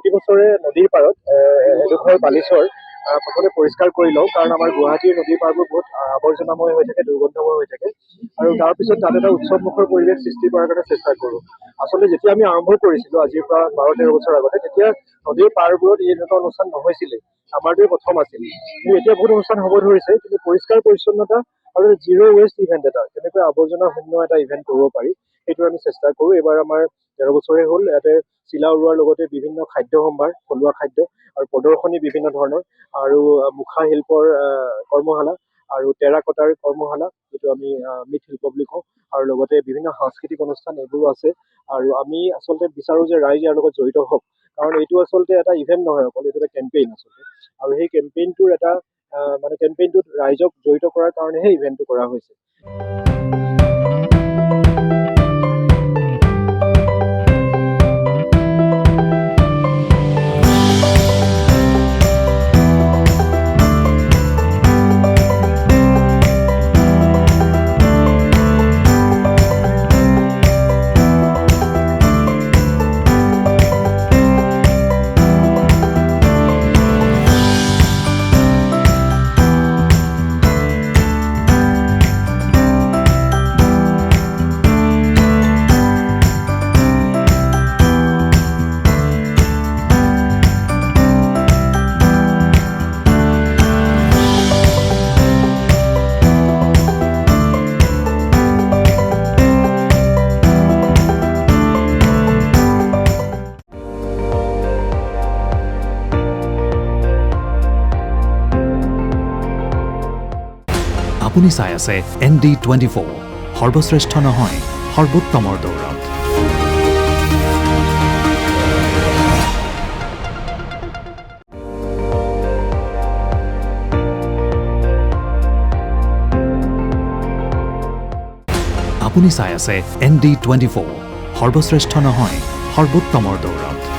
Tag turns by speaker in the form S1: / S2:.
S1: প্ৰতি বছৰে নদীৰ পাৰত এডোখৰ বালিচৰ প্ৰথমে পৰিষ্কাৰ কৰি লওঁ, কাৰণ আমাৰ গুৱাহাটীৰ নদীৰ পাৰবোৰ বহুত আৱৰ্জনাময় হৈ থাকে, দুৰ্গন্ধময় হৈ থাকে, আৰু তাৰপিছত তাত এটা উৎসৱমুখৰ পৰিৱেশ সৃষ্টি কৰাৰ কাৰণে চেষ্টা কৰোঁ। আচলতে যেতিয়া আমি আৰম্ভ কৰিছিলোঁ আজিৰ পৰা 12-13 বছৰ আগতে, তেতিয়া নদীৰ পাৰবোৰত এনেকুৱা অনুষ্ঠান নহৈছিলে, আমাৰটোৱে প্ৰথম আছিল। কিন্তু এতিয়া বহুত অনুষ্ঠান হ'ব ধৰিছে, কিন্তু পৰিষ্কাৰ পৰিচ্ছন্নতা আৰু জিৰ' ৱেষ্ট ইভেণ্ট এটা, তেনেকৈ আৱৰ্জনা শূন্য এটা ইভেণ্ট কৰিব পাৰি, সেইটো আমি চেষ্টা কৰোঁ। এইবাৰ আমাৰ 13 বছৰে হ'ল। ইয়াতে চিলা উৰোৱাৰ লগতে বিভিন্ন খাদ্য সম্ভাৰ, থলুৱা খাদ্য আৰু প্ৰদৰ্শনী বিভিন্ন ধৰণৰ, আৰু মুখা শিল্পৰ কৰ্মশালা আৰু টেৰাকটাৰ কৰ্মশালা, যিটো আমি মৃৎশিল্প বুলি কওঁ, আৰু লগতে বিভিন্ন সাংস্কৃতিক অনুষ্ঠান এইবোৰো আছে। আৰু আমি আচলতে বিচাৰোঁ যে ৰাইজ ইয়াৰ লগত জড়িত হওক, কাৰণ এইটো আচলতে এটা ইভেণ্ট নহয় অকল, এইটো এটা কেম্পেইন আচলতে। আৰু সেই কেম্পেইনটোৰ এটা কেম্পেইনটোত ৰাইজক জড়িত কৰাৰ কাৰণেহে ইভেণ্টটো কৰা হৈছে।
S2: আপুনি চাই আছে ND24, সৰ্বশ্ৰেষ্ঠ নহয়, সৰ্বোত্তমৰ দৌৰত। আপুনি চাই আছে ND24, সৰ্বশ্ৰেষ্ঠ নহয়, সৰ্বোত্তমৰ দৌৰত।